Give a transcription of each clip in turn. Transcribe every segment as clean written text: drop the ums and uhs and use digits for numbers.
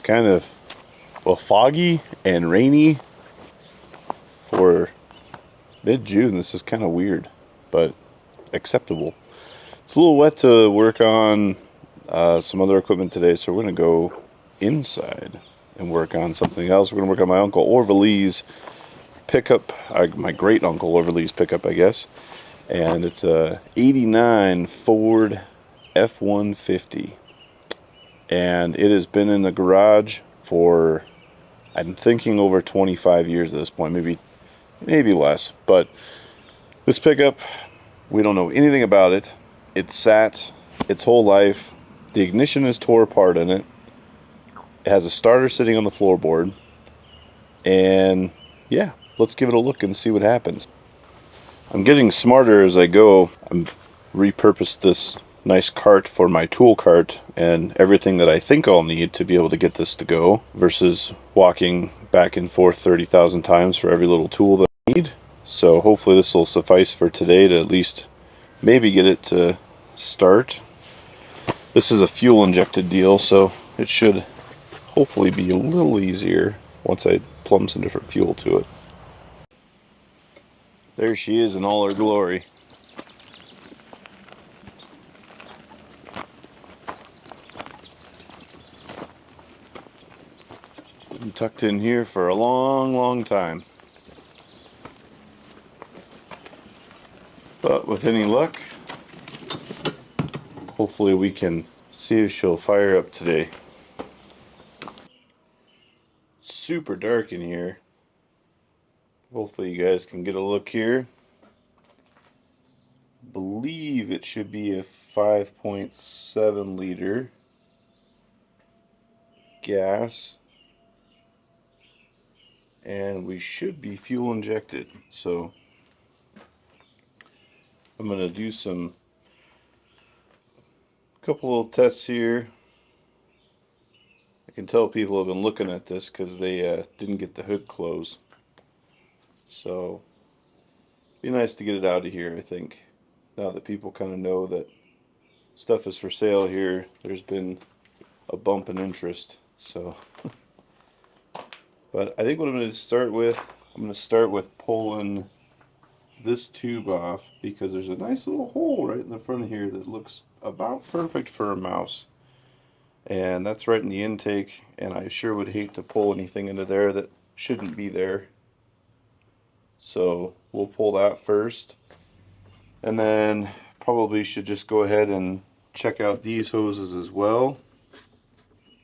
kind of, well, foggy and rainy for mid-June. This is kind of weird, but acceptable. It's a little wet to work on some other equipment today, so we're going to go inside and work on something else. We're going to work on my Uncle Orville's pickup, my great Uncle Orville's pickup, I guess. And it's a 89 Ford F150. And it has been in the garage for, I'm thinking, over 25 years at this point, maybe less. But this pickup, we don't know anything about it. It sat its whole life. The ignition is tore apart in it. It has a starter sitting on the floorboard. And yeah, let's give it a look and see what happens. I'm getting smarter as I go. I've repurposed this nice cart for my tool cart and everything that I think I'll need to be able to get this to go, versus walking back and forth 30,000 times for every little tool that I need. So hopefully this will suffice for today to at least maybe get it to start. This is a fuel injected deal, so it should hopefully be a little easier once I plumb some different fuel to it. There she is in all her glory. Been tucked in here for a long time. But with any luck, hopefully we can see if she'll fire up today. It's super dark in here. Hopefully you guys can get a look here. I believe it should be a 5.7 liter gas. And we should be fuel injected. So I'm going to do couple little tests here. I can tell people have been looking at this because they didn't get the hood closed. So be nice to get it out of here, I think. Now that people kind of know that stuff is for sale here, there's been a bump in interest. So, but I think what I'm going to start with, pulling this tube off, because there's a nice little hole right in the front here that looks about perfect for a mouse. And that's right in the intake, and I sure would hate to pull anything into there that shouldn't be there. So we'll pull that first, and then probably should just go ahead and check out these hoses as well.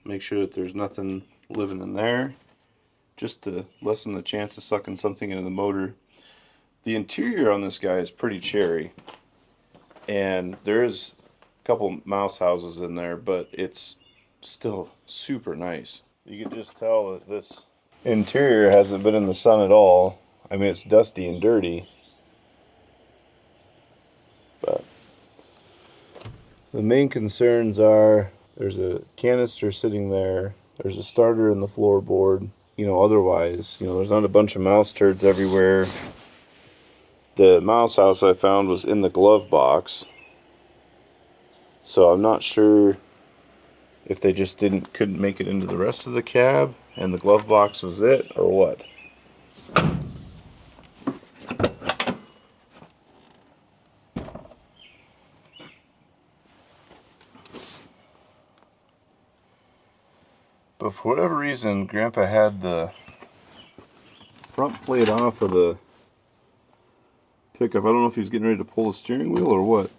Make sure that there's nothing living in there, just to lessen the chance of sucking something into the motor. The interior on this guy is pretty cherry, and there's a couple mouse houses in there, but it's still super nice. You can just tell that this interior hasn't been in the sun at all. I mean, it's dusty and dirty, but the main concerns are there's a canister sitting there, there's a starter in the floorboard. Otherwise, there's not a bunch of mouse turds everywhere. The mouse house I found was in the glove box, so I'm not sure if they just couldn't make it into the rest of the cab and the glove box was it, or what. But for whatever reason, Grandpa had the front plate off of the pickup. I don't know if he was getting ready to pull the steering wheel or what.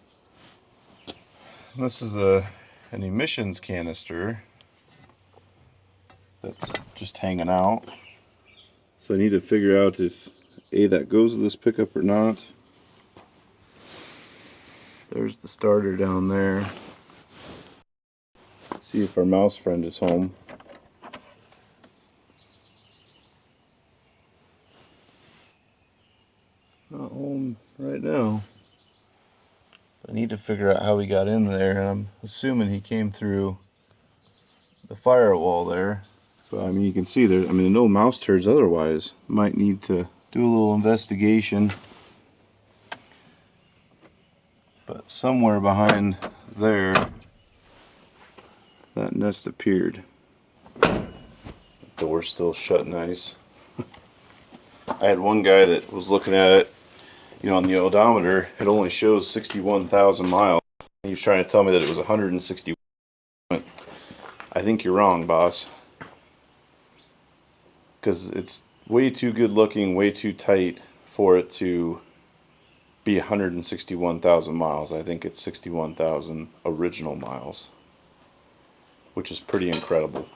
This is an emissions canister that's just hanging out. So I need to figure out if that goes with this pickup or not. There's the starter down there. Let's see if our mouse friend is home. Not home right now. I need to figure out how he got in there, and I'm assuming he came through the firewall there. But I mean, you can see there, no mouse turds otherwise. Might need to do a little investigation. But somewhere behind there, that nest appeared. door's still shut nice. I had one guy that was looking at it, you know, on the odometer, it only shows 61,000 miles. He was trying to tell me that it was 160. I think you're wrong, boss. Because it's way too good looking, way too tight for it to be 161,000 miles. I think it's 61,000 original miles, which is pretty incredible.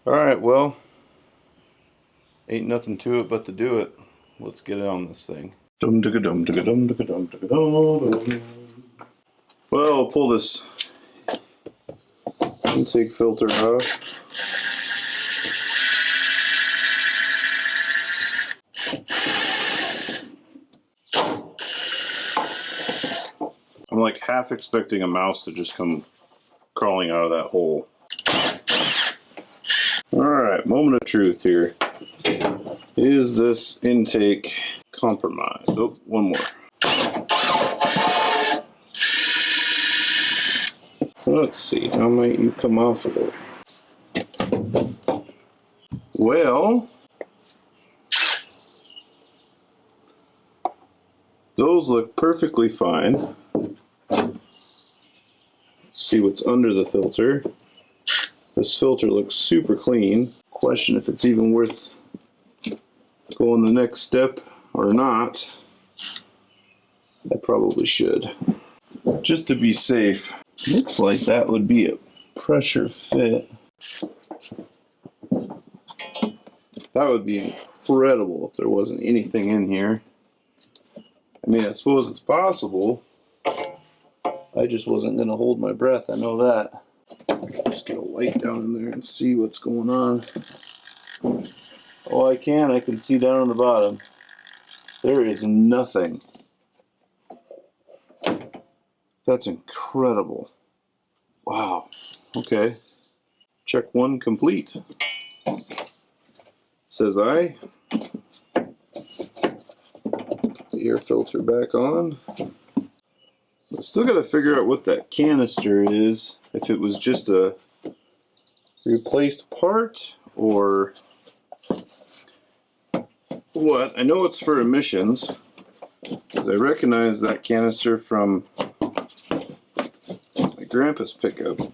Alright, well, ain't nothing to it but to do it. Let's get it on this thing. Well, I'll pull this intake filter off. I'm like half expecting a mouse to just come crawling out of that hole. Alright, moment of truth here. Is this intake compromised? Oh, one more. So let's see, how might you come off of it? Well, those look perfectly fine. Let's see what's under the filter. This filter looks super clean. Question if it's even worth going the next step or not. I probably should. Just to be safe. Looks like that would be a pressure fit. That would be incredible if there wasn't anything in here. I mean, I suppose it's possible. I just wasn't going to hold my breath, I know that. Just get a light down in there and see what's going on. Oh, I can see down on the bottom. There is nothing. That's incredible. Wow. Okay. Check one complete. Says I. Put the air filter back on. I still got to figure out what that canister is. If it was just a replaced part or what. I know it's for emissions because I recognize that canister from my grandpa's pickup. I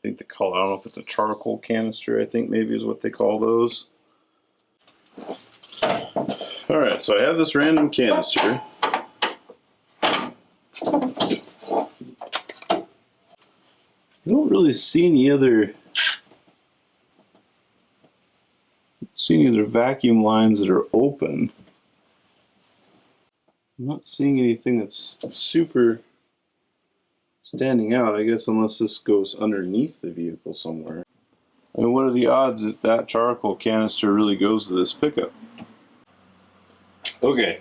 think they call it, I don't know if it's a charcoal canister, I think maybe is what they call those. Alright, so I have this random canister. I don't really see any other vacuum lines that are open. I'm not seeing anything that's super standing out, I guess, unless this goes underneath the vehicle somewhere. I mean, what are the odds that that charcoal canister really goes to this pickup? Okay.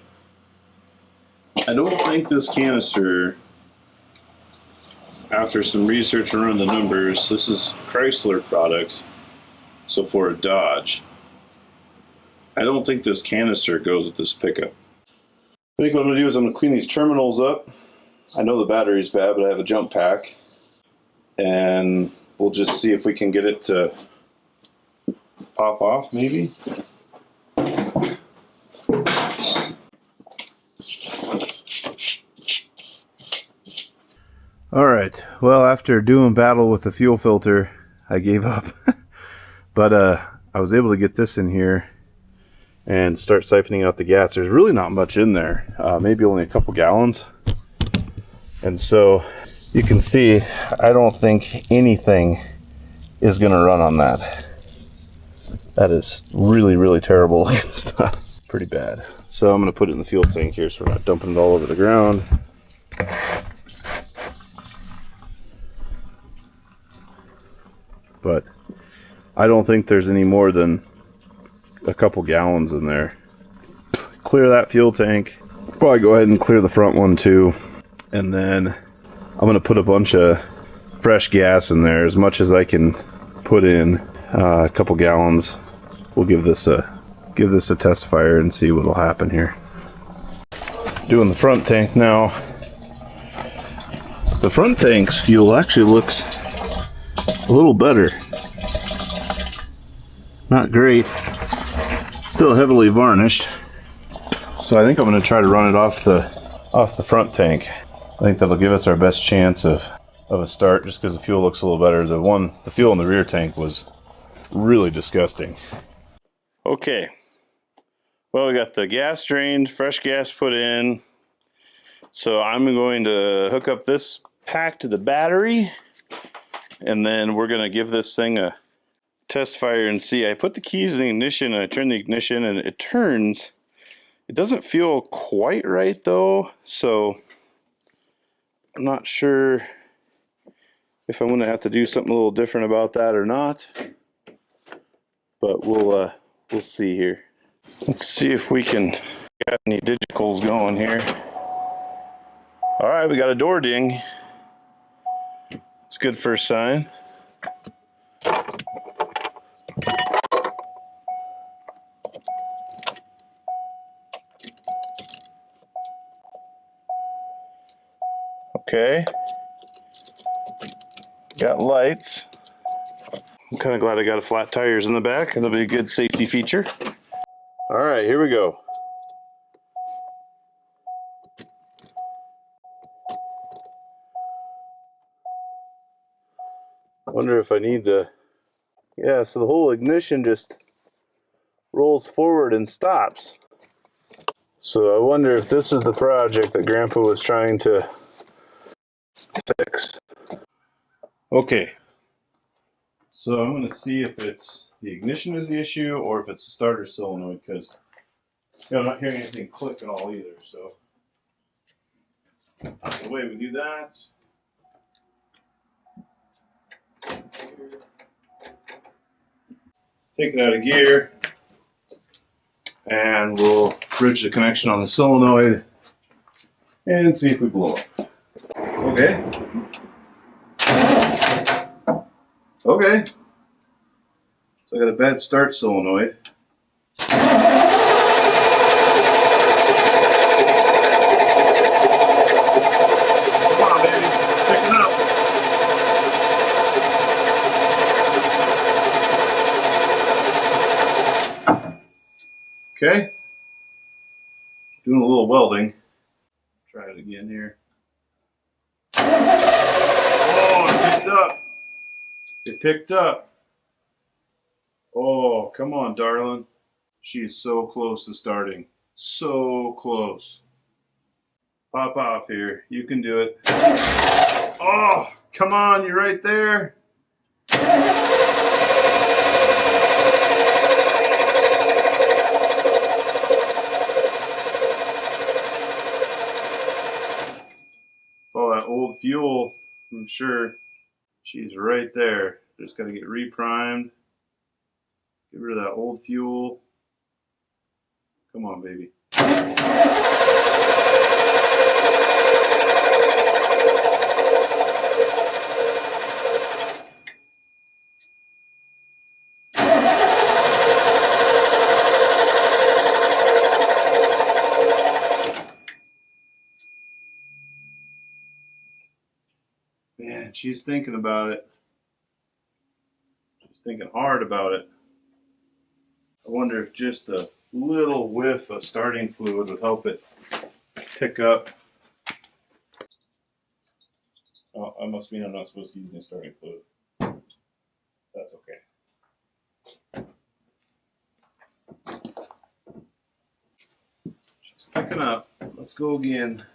I don't think this canister, after some research and run the numbers, this is Chrysler products, so for a Dodge. I don't think this canister goes with this pickup. I think what I'm going to do is I'm going to clean these terminals up. I know the battery's bad, but I have a jump pack. And we'll just see if we can get it to pop off, maybe. Alright, well, after doing battle with the fuel filter, I gave up. But I was able to get this in here and start siphoning out the gas. There's really not much in there, maybe only a couple gallons. And so you can see, I don't think anything is going to run on that. That is really, really terrible looking stuff. Pretty bad. So I'm going to put it in the fuel tank here so we're not dumping it all over the ground. But I don't think there's any more than a couple gallons in there. Clear that fuel tank. Probably go ahead and clear the front one too. And then I'm going to put a bunch of fresh gas in there, as much as I can put in. A couple gallons. We'll give this a test fire and see what'll happen here. Doing the front tank now. The front tank's fuel actually looks a little better. Not great. Still heavily varnished. So I think I'm going to try to run it off the front tank. I think that'll give us our best chance of a start, just because the fuel looks a little better. The fuel in the rear tank was really disgusting. Okay. Well, we got the gas drained, fresh gas put in. So I'm going to hook up this pack to the battery, and then we're going to give this thing a test fire and see. I put the keys in the ignition and I turn the ignition and it turns. It doesn't feel quite right though, so I'm not sure if I'm going to have to do something a little different about that or not. But we'll see here. Let's see if we can get any digitals going here. All right, we got a door ding. It's a good first sign. Okay. Got lights. I'm kind of glad I got a flat tires in the back. That'll be a good safety feature. All right, here we go. I wonder if I need to... Yeah, so the whole ignition just rolls forward and stops. So I wonder if this is the project that Grandpa was trying to fix. Okay. So I'm going to see if it's the ignition is the issue or if it's the starter solenoid, because I'm not hearing anything click at all either. So the way we do that. Take it out of gear, and we'll bridge the connection on the solenoid and see if we blow up. Okay. Okay. So I got a bad start solenoid. Come on, baby. It's picking up. Okay. Doing a little welding. Try it again here. Oh, it picked up. It picked up. Oh, come on, darling. She is so close to starting. So close. Pop off here. You can do it. Oh, come on. You're right there. It's all that old fuel, I'm sure. She's right there. Just got to get reprimed. Get rid of that old fuel. Come on, baby. Man, she's thinking about it. She's thinking hard about it. I wonder if just a little whiff of starting fluid would help it pick up. Oh, I must mean I'm not supposed to use any starting fluid. That's okay. She's picking up. Let's go again.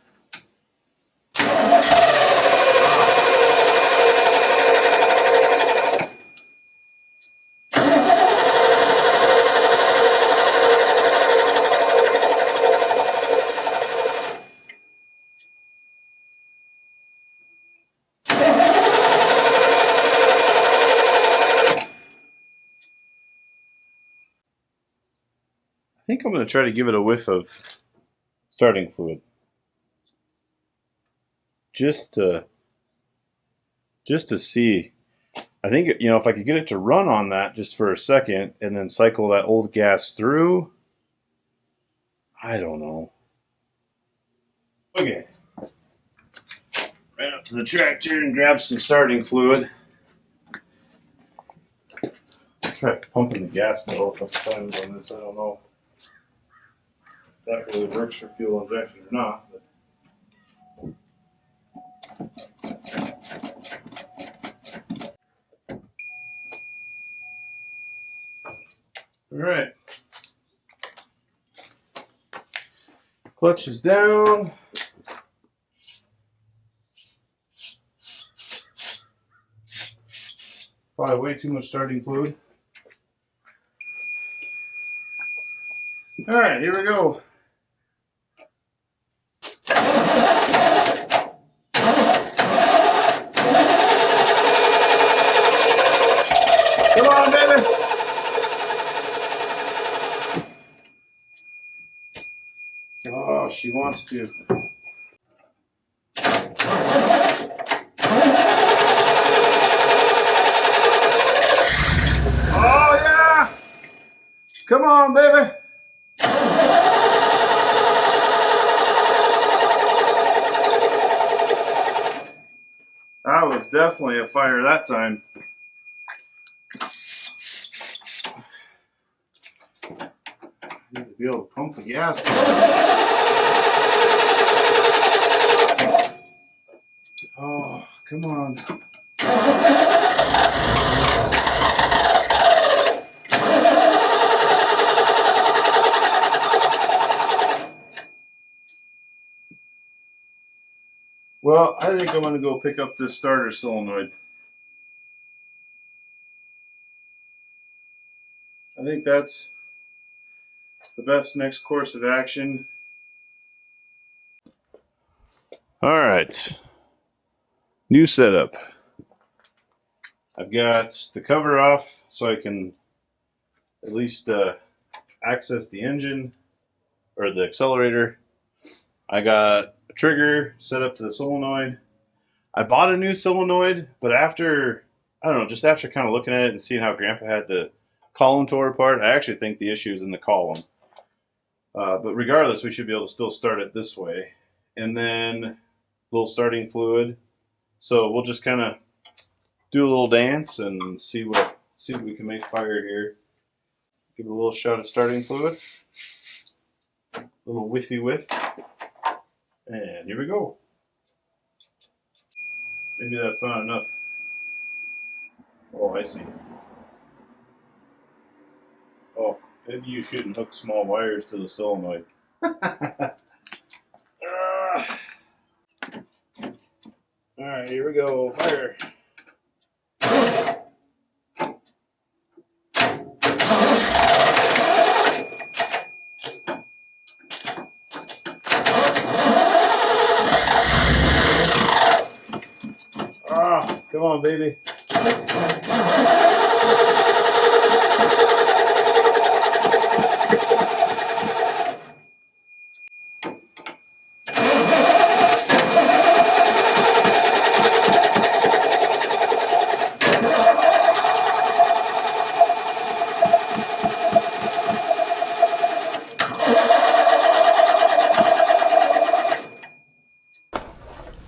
I think I'm going to try to give it a whiff of starting fluid. Just to see. I think, if I could get it to run on that just for a second and then cycle that old gas through. I don't know. Okay. Ran up to the tractor and grabbed some starting fluid. tried pumping the gas pedal a couple times on this. I don't know if that really works for fuel injection or not. But. All right. Clutch is down. Probably way too much starting fluid. All right, here we go. Come on, baby. Oh, she wants to. Oh, yeah. Come on, baby. That was definitely a fire that time. Need to be able to pump the gas. Oh, come on. Well, I think I'm going to go pick up this starter solenoid. I think that's the best next course of action. All right, new setup. I've got the cover off so I can at least access the engine or the accelerator. I got a trigger set up to the solenoid. I bought a new solenoid, but after, I don't know, just after kind of looking at it and seeing how Grandpa had the column tore apart, I actually think the issue is in the column. But regardless, we should be able to still start it this way. And then a little starting fluid. So we'll just kind of do a little dance and see what we can make fire here. Give it a little shot of starting fluid. A little whiffy whiff. And here we go. Maybe that's not enough. Oh, I see. Oh, maybe you shouldn't hook small wires to the solenoid. Alright, here we go. Fire. Come on, baby.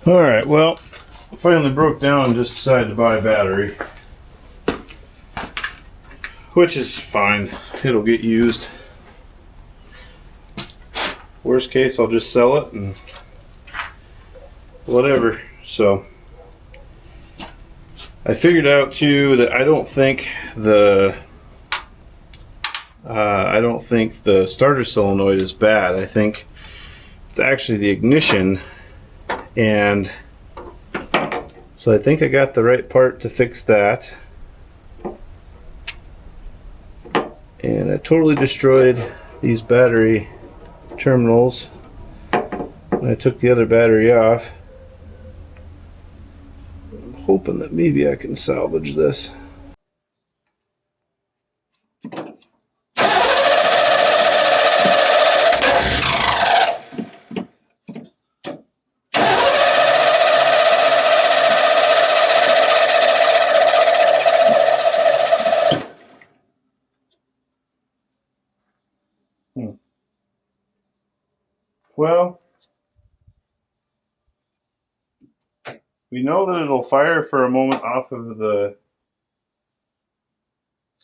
All right, well, finally broke down and just decided to buy a battery, which is fine. It'll get used. Worst case, I'll just sell it and whatever. So I figured out too that I don't think the starter solenoid is bad. I think it's actually the ignition. And so I think I got the right part to fix that. And I totally destroyed these battery terminals when I took the other battery off. I'm hoping that maybe I can salvage this. Well, we know that it'll fire for a moment off of the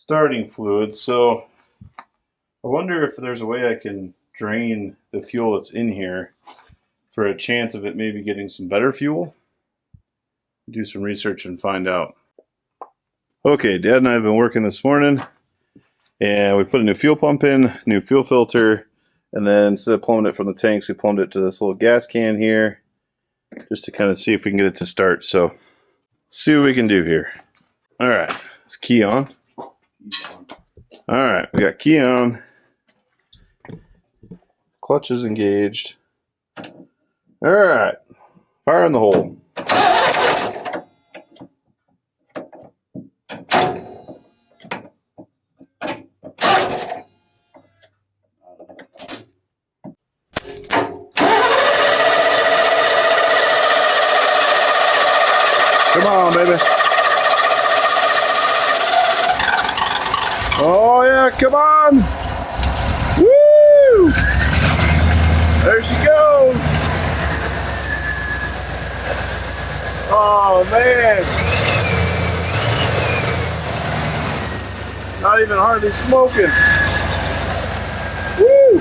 starting fluid. So I wonder if there's a way I can drain the fuel that's in here for a chance of it maybe getting some better fuel. Do some research and find out. Okay, Dad and I have been working this morning, and we put a new fuel pump in, new fuel filter, and then instead of plumbing it from the tanks, we plumbed it to this little gas can here, just to kind of see if we can get it to start. So, see what we can do here. All right, is key on? All right, we got key on. Clutch is engaged. All right, fire in the hole. Come on, baby. Oh, yeah, come on. Woo! There she goes. Oh, man. Not even hardly smoking. Woo!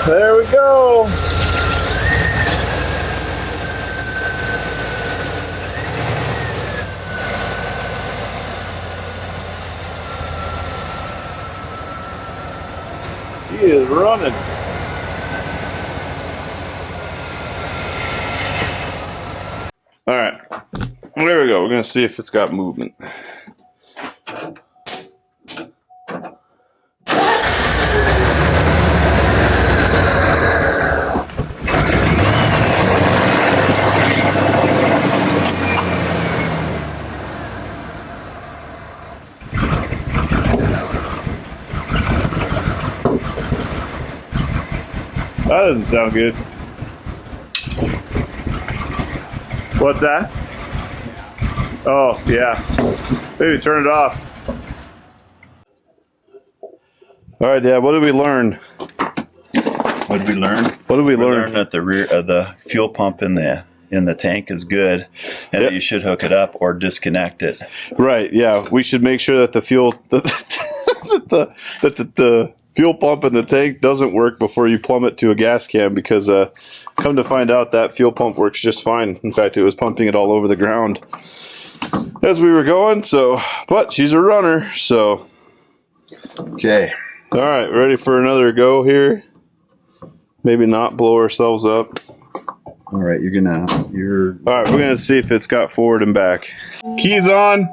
There we go. She is running. All right, there we go. We're gonna see if it's got movement. That doesn't sound good. What's that? Oh, yeah. Maybe turn it off. All right, Dad, what did we learn? What did we learn? What did we We learn? learned that the rear of the fuel pump in the tank is good, and Yep. that you should hook it up or disconnect it. Right, yeah. We should make sure that the fuel the fuel pump in the tank doesn't work before you plumb it to a gas can, because come to find out that fuel pump works just fine. In fact, it was pumping it all over the ground as we were going. So, but she's a runner, so Okay. all right, ready for another go here? Maybe not blow ourselves up. All right, you're All right, we're gonna see if it's got forward and back. Keys on.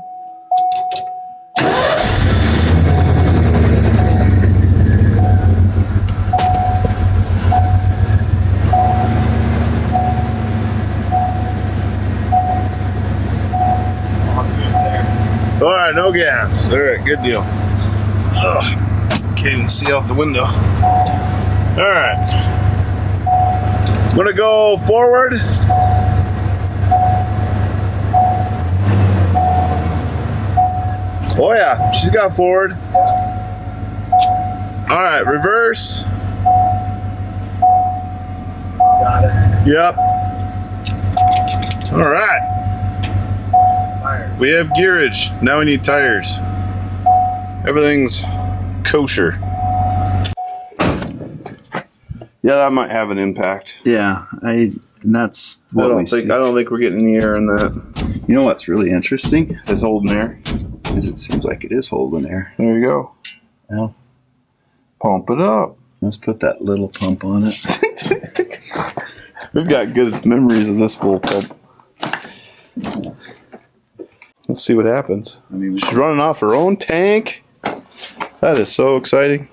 All right, no gas. All right, good deal. Ugh, can't even see out the window. All right, I'm gonna go forward. Oh yeah, she's got forward. All right, reverse. Got it. Yep. All right. Fire. We have gearage. Now we need tires. Everything's kosher. Yeah, that might have an impact. yeah. That's I what we don't think see. I don't think we're getting any air in that. You know what's really interesting It's holding air. is it seems like it is holding air. There you go. Well, Pump it up. let's put that little pump on it. We've got good memories of this little pump. Let's see what happens. I mean, She's running off her own tank. That is so exciting.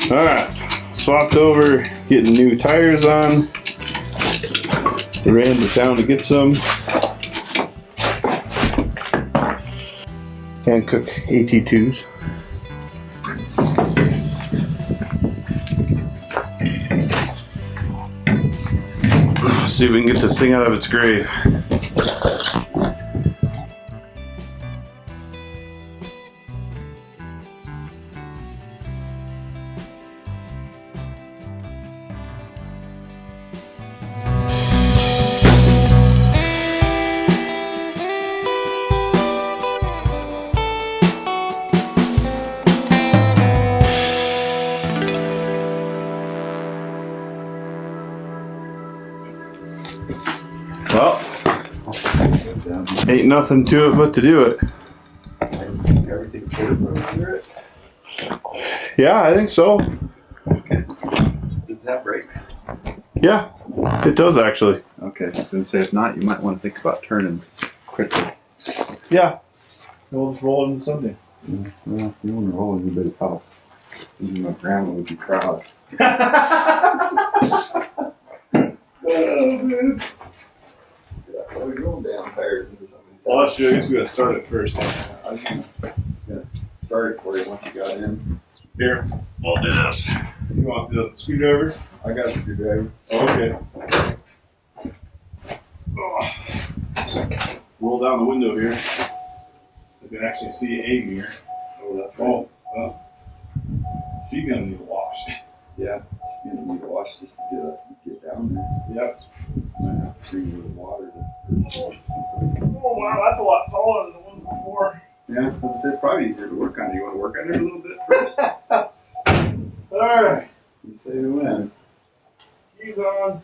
All right, swapped over, getting new tires on. Ran to town to get some. And cook AT2s. See if we can get this thing out of its grave. Well, ain't nothing to it but to do it. Everything clear it? Yeah, I think so. Does that brakes? Yeah, it does actually. Okay, I was gonna say if not, you might want to think about turning quickly. Yeah. We'll just roll it in Sunday. Well, you want to roll in anybody's house. Even my grandma would be proud. Oh, man. We're going down tires into somebody's Well, I'll show you. We gotta start it first. I was gonna start it for you once you got in. Here, we'll do this. You want the screwdriver? I got a screwdriver. Oh, okay. Oh. Roll down the window here. You can actually see a mirror. Oh, that's right. Oh, she's gonna need a wash. Yeah, you need to wash just to get down there. Yep. Might have to bring you with water to. Oh wow, that's a lot taller than the one before. Yeah, it's probably easier to work on. You want to work on it a little bit first? All right, You say when. he's on.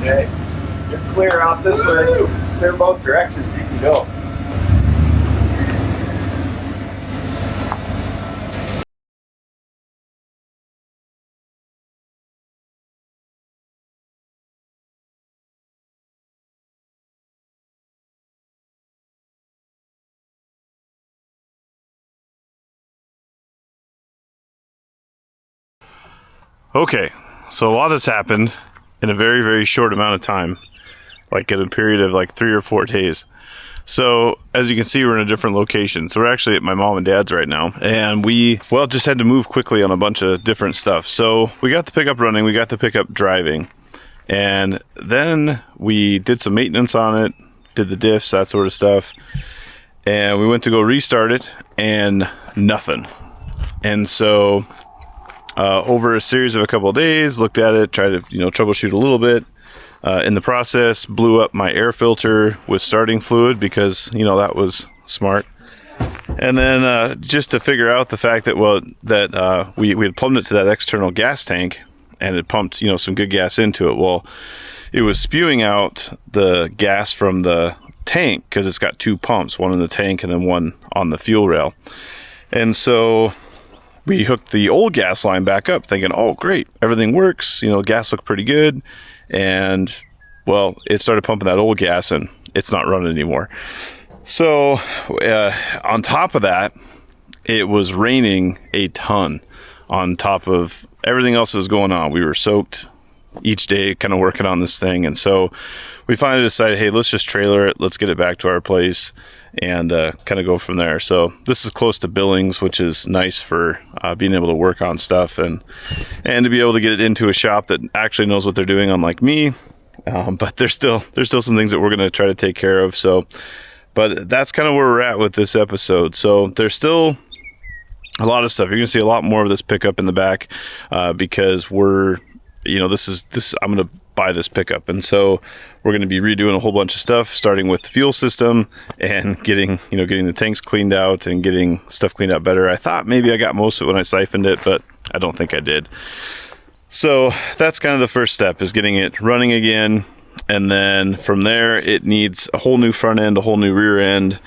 Okay. You're clear out this way. Clear both directions. You can go. Okay, so a lot has happened in a very, very short amount of time, like in a period of like 3 or 4 days. So as you can see, we're in a different location. So we're actually at my mom and dad's right now, and we, well, just had to move quickly on a bunch of different stuff. So we got the pickup running, we got the pickup driving, and then we did some maintenance on it, did the diffs, that sort of stuff, and we went to go restart it, and nothing. And so over a series of a couple of days, looked at it, tried to troubleshoot a little bit. In the process, blew up my air filter with starting fluid because that was smart. And then just to figure out the fact that we had plumbed it to that external gas tank, and it pumped some good gas into it. Well, it was spewing out the gas from the tank because it's got 2 pumps, one in the tank and then one on the fuel rail. And so we hooked the old gas line back up thinking, oh great, everything works, gas looked pretty good. And well, it started pumping that old gas and it's not running anymore. So on top of that, it was raining a ton on top of everything else that was going on. We were soaked each day kind of working on this thing. And so we finally decided, hey, let's just trailer it. Let's get it back to our place and kind of go from there. So this is close to Billings, which is nice for being able to work on stuff and to be able to get it into a shop that actually knows what they're doing, unlike me. But there's still some things that we're going to try to take care of. So, but that's kind of where we're at with this episode. So there's still a lot of stuff. You're going to see a lot more of this pickup in the back because we're you know, I'm going to buy this pickup. And so we're going to be redoing a whole bunch of stuff, starting with the fuel system and getting the tanks cleaned out and getting stuff cleaned out better. I thought maybe I got most of it when I siphoned it, but I don't think I did. So that's kind of the first step, is getting it running again. And then from there, it needs a whole new front end, a whole new rear end.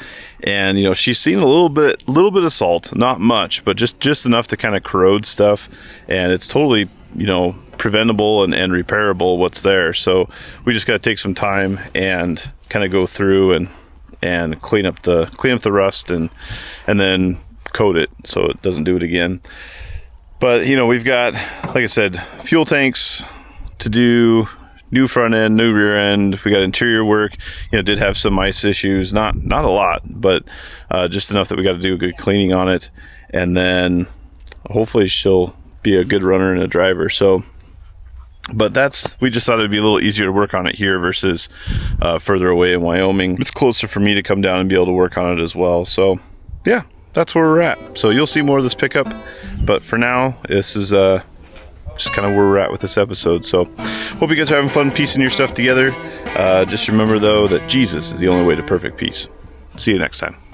And, you know, she's seen a little bit of salt, not much, but just enough to kind of corrode stuff. And it's totally, you know, preventable and repairable what's there. So we just got to take some time and kind of go through and clean up the rust and then coat it so it doesn't do it again. But, you know, we've got, like I said, fuel tanks to do, new front end, new rear end. We got interior work. You know, did have some ice issues, not a lot, but just enough that we got to do a good cleaning on it. And then hopefully she'll be a good runner and a driver. So, but we just thought it'd be a little easier to work on it here versus further away in Wyoming. It's closer for me to come down and be able to work on it as well. So yeah, that's where we're at. So you'll see more of this pickup, but for now, this is just kind of where we're at with this episode. So hope you guys are having fun piecing your stuff together. Just remember though that Jesus is the only way to perfect peace. See you next time.